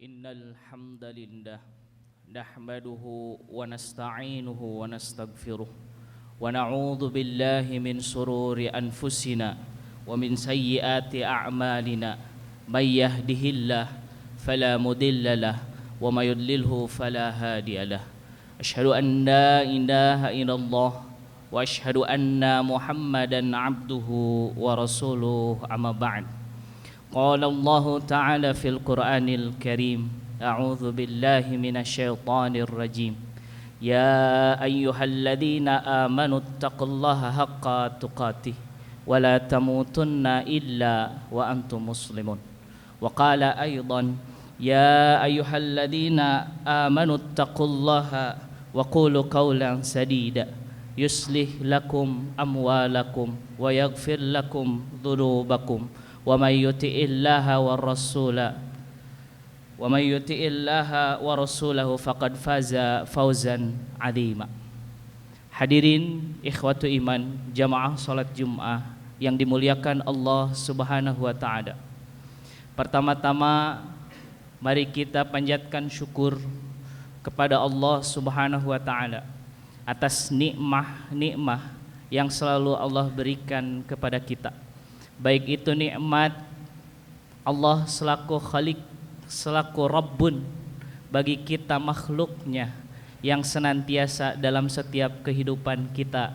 Innal hamdalillah nahmaduhu wa nasta'inuhu wa nastaghfiruh wa na'udzu billahi min sururi anfusina wa min sayyiati a'malina may yahdihillah fala mudilla lah wa may yudlilhu fala hadiyalah. Asyhadu an la ilaha illallah wa asyhadu anna Muhammadan abduhu wa rasuluh, amma ba'd. Qala Allah Ta'ala fil Qur'anil Karim, a'udzu billahi minasyaitonir rajim. Ya ayyuhalladzina amanu taqullaha haqqa tuqatih wa la tamutunna illa wa antum muslimun. Wa qala aidan, ya ayyuhalladzina amanu taqullaha wa qulu qawlan sadida yuslih lakum amwalakum wa yaghfir lakum dhunubakum wa may yuti'illaha wa rasulahu faqad faza fawzan 'azima. Hadirin ikhwatu iman, jamaah salat Jumat yang dimuliakan Allah Subhanahu wa taala. Pertama-tama mari kita panjatkan syukur kepada Allah Subhanahu wa taala atas nikmah yang selalu Allah berikan kepada kita. Baik itu nikmat Allah selaku Khalik, selaku Rabbun bagi kita makhluknya yang senantiasa dalam setiap kehidupan kita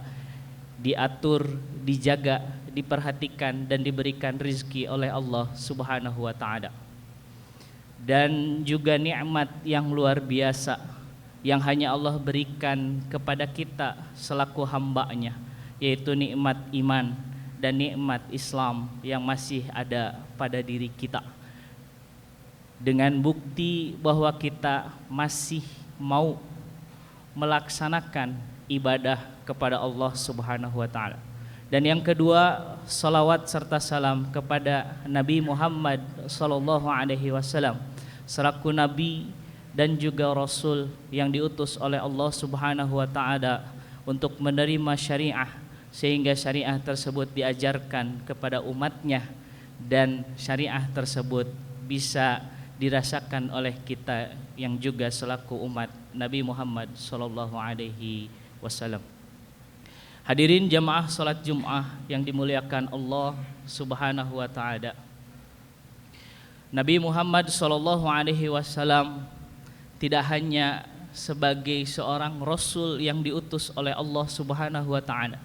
diatur, dijaga, diperhatikan dan diberikan rizki oleh Allah Subhanahu wa ta'ala. Dan juga nikmat yang luar biasa yang hanya Allah berikan kepada kita selaku hambanya, yaitu nikmat iman dan nikmat Islam yang masih ada pada diri kita, dengan bukti bahwa kita masih mau melaksanakan ibadah kepada Allah Subhanahu wa ta'ala. Dan yang kedua, salawat serta salam kepada Nabi Muhammad sallallahu alaihi wasallam selaku nabi dan juga rasul yang diutus oleh Allah Subhanahu wa ta'ala untuk menerima syariah, sehingga syariah tersebut diajarkan kepada umatnya dan syariah tersebut bisa dirasakan oleh kita yang juga selaku umat Nabi Muhammad sallallahu alaihi wasallam. Hadirin jamaah salat Jumat yang dimuliakan Allah Subhanahu wa taala. Nabi Muhammad sallallahu alaihi wasallam tidak hanya sebagai seorang rasul yang diutus oleh Allah Subhanahu wa taala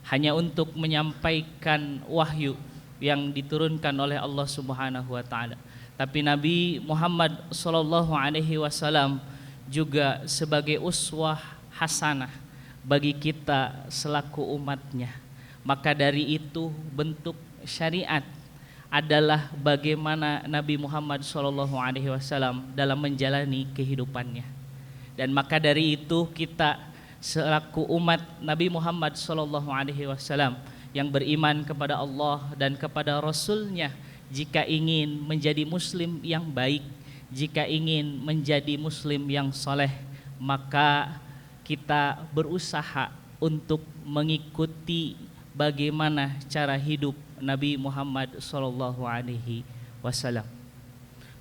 hanya untuk menyampaikan wahyu yang diturunkan oleh Allah Subhanahu wa taala, tapi Nabi Muhammad sallallahu alaihi wasallam juga sebagai uswah hasanah bagi kita selaku umatnya. Maka dari itu bentuk syariat adalah bagaimana Nabi Muhammad sallallahu alaihi wasallam dalam menjalani kehidupannya. Dan maka dari itu kita selaku umat Nabi Muhammad sallallahu alaihi wasallam yang beriman kepada Allah dan kepada Rasulnya, jika ingin menjadi muslim yang baik, jika ingin menjadi muslim yang soleh, maka kita berusaha untuk mengikuti bagaimana cara hidup Nabi Muhammad sallallahu alaihi wasallam.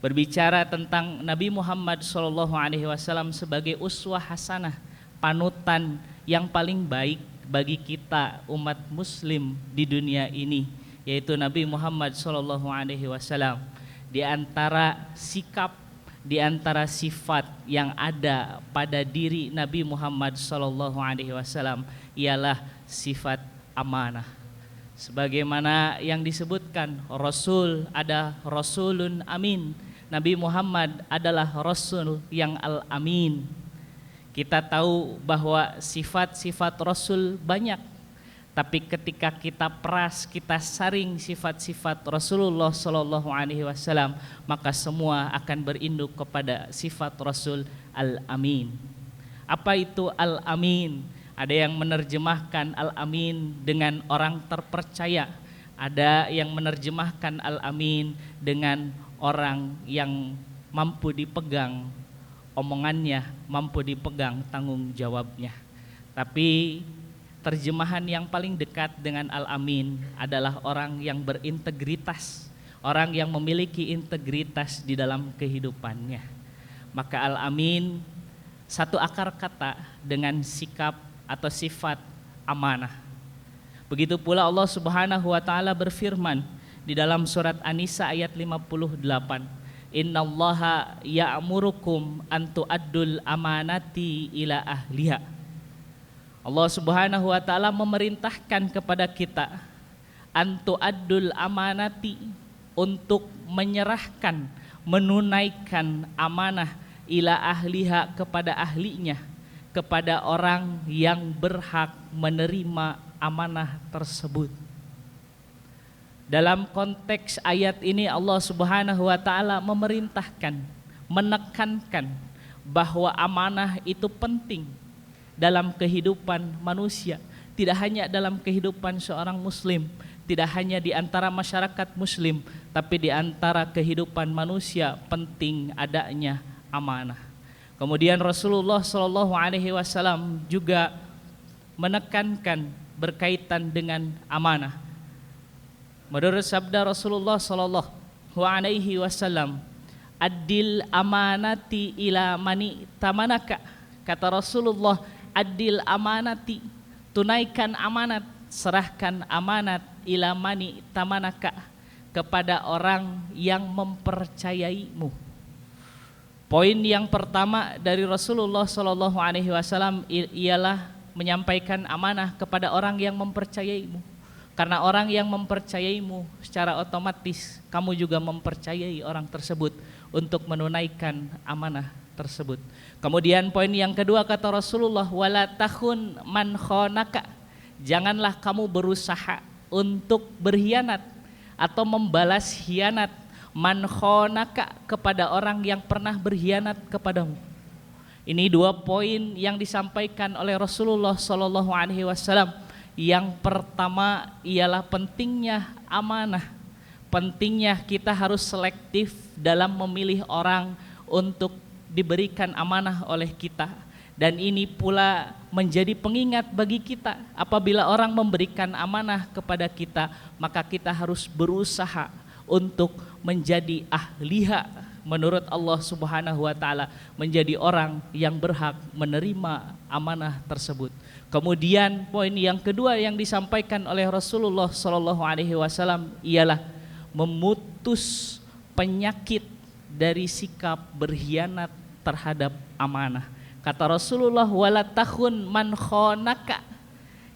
Berbicara tentang Nabi Muhammad sallallahu alaihi wasallam sebagai uswah hasanah, panutan yang paling baik bagi kita umat muslim di dunia ini, yaitu Nabi Muhammad sallallahu alaihi wasallam, di antara sikap, di antara sifat yang ada pada diri Nabi Muhammad sallallahu alaihi wasallam ialah sifat amanah. Sebagaimana yang disebutkan, Rasul ada Rasulun Amin. Nabi Muhammad adalah Rasul yang Al-Amin. Kita tahu bahwa sifat-sifat Rasul banyak, tapi ketika kita peras, kita saring sifat-sifat Rasulullah sallallahu alaihi wasallam, maka semua akan berinduk kepada sifat Rasul Al-Amin. Apa itu Al-Amin? Ada yang menerjemahkan Al-Amin dengan orang terpercaya, ada yang menerjemahkan Al-Amin dengan orang yang mampu dipegang omongannya, mampu dipegang tanggung jawabnya. Tapi terjemahan yang paling dekat dengan Al-Amin adalah orang yang berintegritas, orang yang memiliki integritas di dalam kehidupannya. Maka al-amin satu akar kata dengan sikap atau sifat amanah. Begitu pula Allah Subhanahu wa taala berfirman di dalam surat An-Nisa ayat 58, innallaha ya'murukum an tu'addul amanati ila ahliha. Allah Subhanahu wa taala memerintahkan kepada kita an tu'addul amanati, untuk menyerahkan, menunaikan amanah ila ahliha, kepada ahlinya, kepada orang yang berhak menerima amanah tersebut. Dalam konteks ayat ini Allah Subhanahu wa taala memerintahkan, menekankan bahwa amanah itu penting dalam kehidupan manusia, tidak hanya dalam kehidupan seorang muslim, tidak hanya di antara masyarakat muslim, tapi di antara kehidupan manusia penting adanya amanah. Kemudian Rasulullah SAW juga menekankan berkaitan dengan amanah. Menurut sabda Rasulullah SAW, adil amanati ila mani tamanaka. Kata Rasulullah, adil amanati, tunaikan amanat, serahkan amanat ila mani tamanaka, kepada orang yang mempercayaimu. Poin yang pertama dari Rasulullah SAW ialah menyampaikan amanah kepada orang yang mempercayaimu. Karena orang yang mempercayaimu, secara otomatis kamu juga mempercayai orang tersebut untuk menunaikan amanah tersebut. Kemudian poin yang kedua kata Rasulullah, wala takhun man khonaka, janganlah kamu berusaha untuk berkhianat atau membalas khianat man khonaka, kepada orang yang pernah berkhianat kepadamu. Ini dua poin yang disampaikan oleh Rasulullah SAW. Yang pertama ialah pentingnya amanah, pentingnya kita harus selektif dalam memilih orang untuk diberikan amanah oleh kita. Dan ini pula menjadi pengingat bagi kita, apabila orang memberikan amanah kepada kita, maka kita harus berusaha untuk menjadi ahliha menurut Allah Subhanahu wa taala, menjadi orang yang berhak menerima amanah tersebut. Kemudian poin yang kedua yang disampaikan oleh Rasulullah SAW ialah memutus penyakit dari sikap berkhianat terhadap amanah. Kata Rasulullah, wala takhun man khonaka,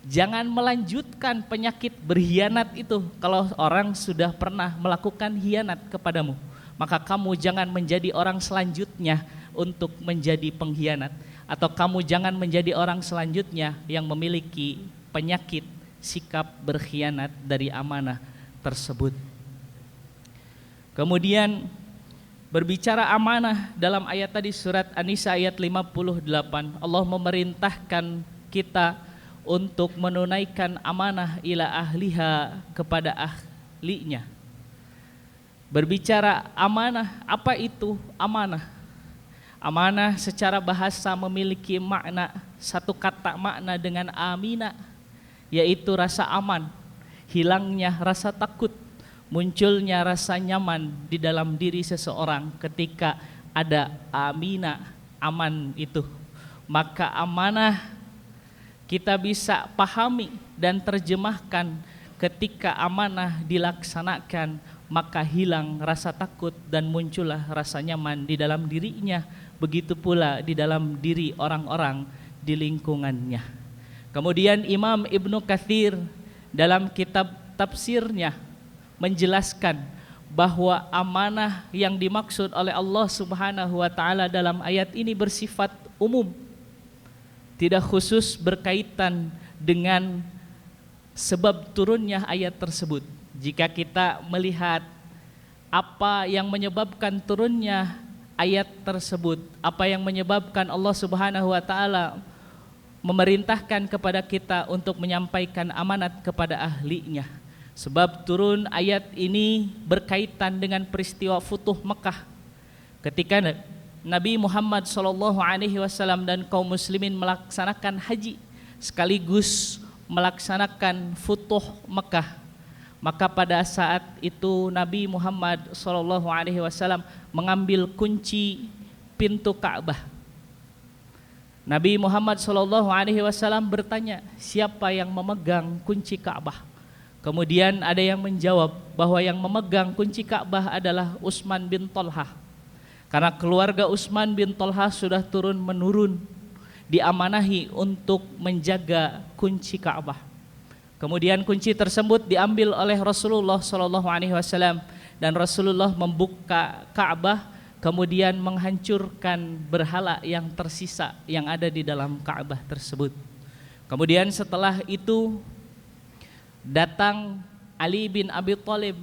jangan melanjutkan penyakit berkhianat itu. Kalau orang sudah pernah melakukan khianat kepadamu, maka kamu jangan menjadi orang selanjutnya untuk menjadi pengkhianat, atau kamu jangan menjadi orang selanjutnya yang memiliki penyakit sikap berkhianat dari amanah tersebut. Kemudian berbicara amanah dalam ayat tadi surat An-Nisa ayat 58, Allah memerintahkan kita untuk menunaikan amanah ila ahliha, kepada ahlinya. Berbicara amanah, apa itu amanah? Amanah secara bahasa memiliki makna, satu kata makna dengan amina, yaitu rasa aman, hilangnya rasa takut, munculnya rasa nyaman di dalam diri seseorang ketika ada amina, aman itu. Maka amanah kita bisa pahami dan terjemahkan ketika amanah dilaksanakan, maka hilang rasa takut dan muncullah rasa nyaman di dalam dirinya. Begitu pula di dalam diri orang-orang di lingkungannya. Kemudian Imam Ibnu Katsir dalam kitab tafsirnya menjelaskan bahwa amanah yang dimaksud oleh Allah Subhanahu wa taala dalam ayat ini bersifat umum, tidak khusus berkaitan dengan sebab turunnya ayat tersebut. Jika kita melihat apa yang menyebabkan turunnya ayat tersebut, apa yang menyebabkan Allah Subhanahu wa taala memerintahkan kepada kita untuk menyampaikan amanat kepada ahlinya. Sebab turun ayat ini berkaitan dengan peristiwa Futuh Mekah, ketika Nabi Muhammad SAW dan kaum muslimin melaksanakan haji sekaligus melaksanakan Futuh Mekah. Maka pada saat itu Nabi Muhammad SAW mengambil kunci pintu Ka'bah. Nabi Muhammad SAW bertanya, siapa yang memegang kunci Ka'bah? Kemudian ada yang menjawab bahwa yang memegang kunci Ka'bah adalah Utsman bin Thalhah. Karena keluarga Utsman bin Thalhah sudah turun-menurun diamanahi untuk menjaga kunci Ka'bah. Kemudian kunci tersebut diambil oleh Rasulullah SAW dan Rasulullah membuka Ka'bah, kemudian menghancurkan berhala yang tersisa yang ada di dalam Ka'bah tersebut. Kemudian setelah itu datang Ali bin Abi Thalib,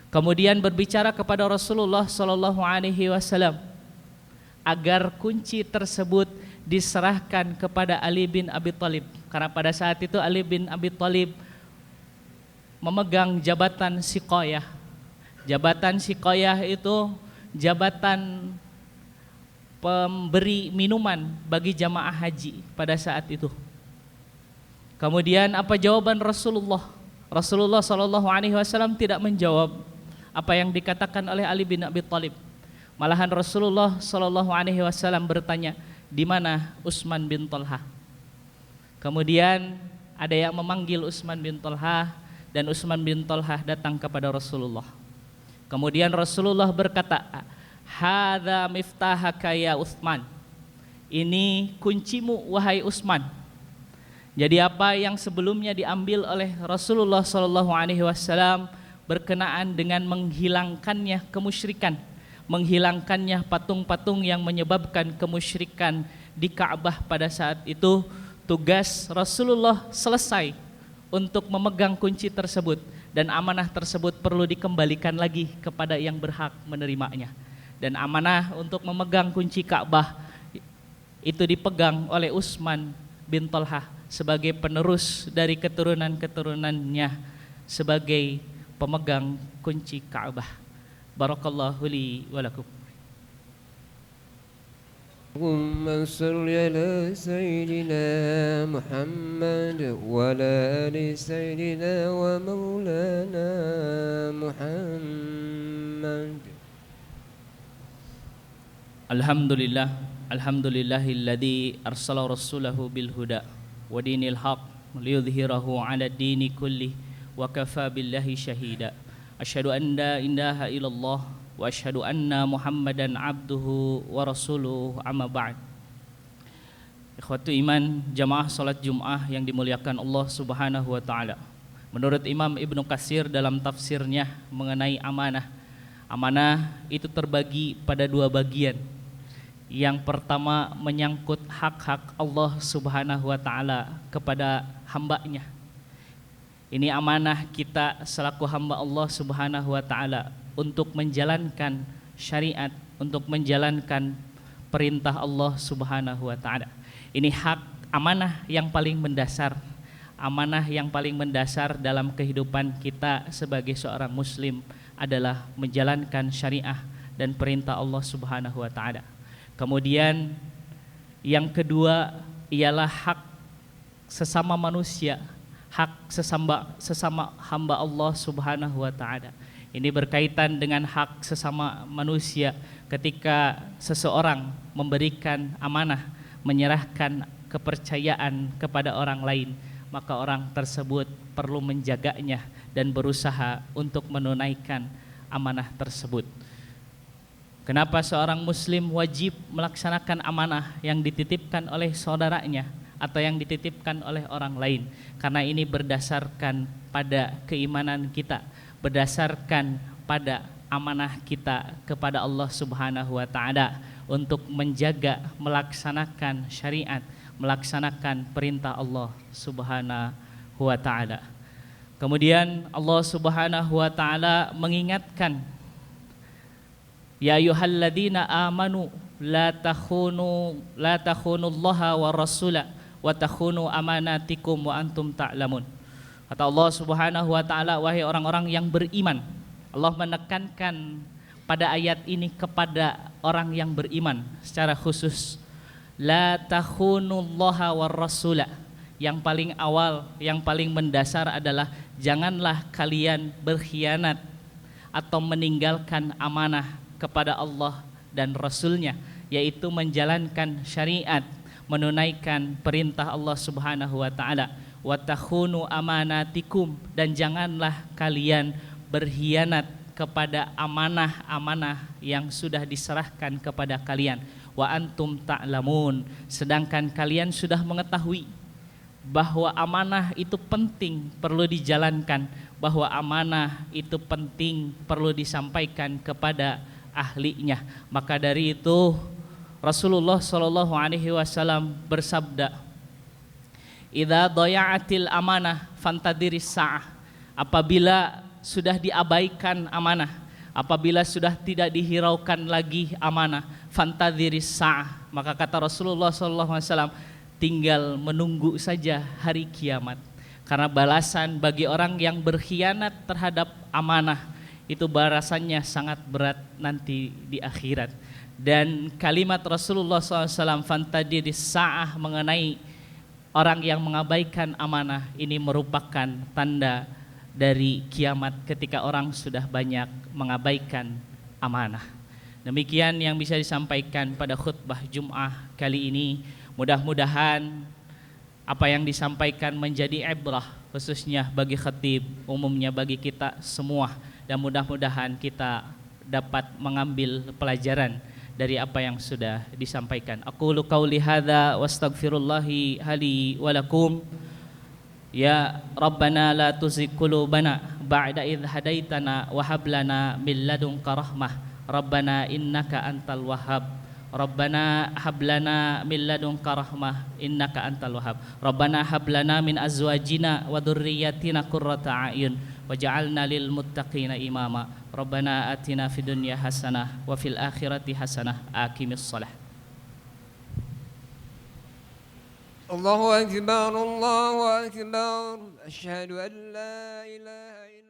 kemudian berbicara kepada Rasulullah SAW agar kunci tersebut diserahkan kepada Ali bin Abi Thalib. Karena pada saat itu Ali bin Abi Thalib memegang jabatan siqayah. Jabatan siqayah itu jabatan pemberi minuman bagi jamaah haji pada saat itu. Kemudian apa jawaban Rasulullah? Rasulullah SAW tidak menjawab apa yang dikatakan oleh Ali bin Abi Thalib. Malahan Rasulullah SAW bertanya, di mana Utsman bin Thalhah? Kemudian ada yang memanggil Utsman bin Thalhah dan Utsman bin Thalhah datang kepada Rasulullah. Kemudian Rasulullah berkata, "Hadza miftahaka ya Utsman." Ini kuncimu wahai Utsman. Jadi apa yang sebelumnya diambil oleh Rasulullah SAW berkenaan dengan menghilangkannya kemusyrikan, menghilangkannya patung-patung yang menyebabkan kemusyrikan di Ka'bah pada saat itu, tugas Rasulullah selesai untuk memegang kunci tersebut dan amanah tersebut perlu dikembalikan lagi kepada yang berhak menerimanya. Dan amanah untuk memegang kunci Ka'bah itu dipegang oleh Utsman bin Thalhah sebagai penerus dari keturunan-keturunannya sebagai pemegang kunci Ka'bah. Barakallahu li wa lakum. اللهم صل على سيدنا محمد وعلى آل سيدنا ومولانا محمد. Alhamdulillah, alhamdulillahilladzi arsala rasulahu bil huda wa dinil haq liyudhhirahu 'ala dini kulli wa kafa billahi syahida. Asyhadu an la ilaha illallah wa asyhadu anna Muhammadan abduhu wa rasuluhu, amma ba'd. Ikhwatu iman, jamaah salat Jumat yang dimuliakan Allah Subhanahu wa taala. Menurut Imam Ibnu Katsir dalam tafsirnya mengenai amanah, amanah itu terbagi pada dua bagian. Yang pertama menyangkut hak-hak Allah Subhanahu wa taala kepada hambanya. Ini amanah kita selaku hamba Allah Subhanahu wa taala untuk menjalankan syariat, untuk menjalankan perintah Allah Subhanahu wa taala. Ini hak amanah yang paling mendasar, amanah yang paling mendasar dalam kehidupan kita sebagai seorang muslim adalah menjalankan syariah dan perintah Allah Subhanahu wa taala. Kemudian yang kedua ialah hak sesama manusia, hak sesama hamba Allah Subhanahu wa taala. Ini berkaitan dengan hak sesama manusia ketika seseorang memberikan amanah, menyerahkan kepercayaan kepada orang lain, maka orang tersebut perlu menjaganya dan berusaha untuk menunaikan amanah tersebut. Kenapa seorang muslim wajib melaksanakan amanah yang dititipkan oleh saudaranya atau yang dititipkan oleh orang lain? Karena ini berdasarkan pada keimanan kita, berdasarkan pada amanah kita kepada Allah Subhanahu wa taala untuk menjaga, melaksanakan syariat, melaksanakan perintah Allah Subhanahu wa taala. Kemudian Allah Subhanahu wa taala mengingatkan, ya ayyuhalladzina amanu la takhunullaha wa rasula wa takhunu amanatikum wa antum ta'lamun. Kata Allah Subhanahu wa taala, wahai orang-orang yang beriman. Allah menekankan pada ayat ini kepada orang yang beriman secara khusus. La takhunullaha war rasula. yang paling awal, yang paling mendasar adalah janganlah kalian berkhianat atau meninggalkan amanah kepada Allah dan Rasul-Nya, yaitu menjalankan syariat, menunaikan perintah Allah Subhanahu wa taala. Wa takhunu amanatikum, dan janganlah kalian berkhianat kepada amanah-amanah yang sudah diserahkan kepada kalian. Wa antum ta'lamun, sedangkan kalian sudah mengetahui bahwa amanah itu penting, perlu dijalankan, bahwa amanah itu penting, perlu disampaikan kepada ahlinya. Maka dari itu Rasulullah Shallallahu Alaihi Wasallam bersabda, "Idza daya'atil amanah fantadiris sa'ah." Apabila sudah diabaikan amanah, apabila sudah tidak dihiraukan lagi amanah, fantadiris sa'ah, maka kata Rasulullah Shallallahu Alaihi Wasallam, tinggal menunggu saja hari kiamat. Karena balasan bagi orang yang berkhianat terhadap amanah itu balasannya sangat berat nanti di akhirat. Dan kalimat Rasulullah SAW fantadiris sa'ah mengenai orang yang mengabaikan amanah ini merupakan tanda dari kiamat ketika orang sudah banyak mengabaikan amanah. Demikian yang bisa disampaikan pada khutbah Jum'ah kali ini. Mudah-mudahan apa yang disampaikan menjadi ibrah khususnya bagi khatib, umumnya bagi kita semua, dan mudah-mudahan kita dapat mengambil pelajaran dari apa yang sudah disampaikan. Aqulu qauli hadza wastaghfirullahi li wa lakum. Ya Rabbana la tuzigh qulubana ba'da idh hadaitana wa hab lana min ladunka rahmah. Rabbana innaka antal wahhab. Rabbana hab lana min ladunka rahmah innaka antal wahhab. Rabbana hab lana min azwajina wa dhurriyyatina qurrata a'yun waj'alna lil muttaqina imama. Rabbana atina fid dunya hasanah wa fil akhirati hasanah. Aqimis shalah. Allahu akbar, Allahu akbar. Asyhadu an la ilaha illallah.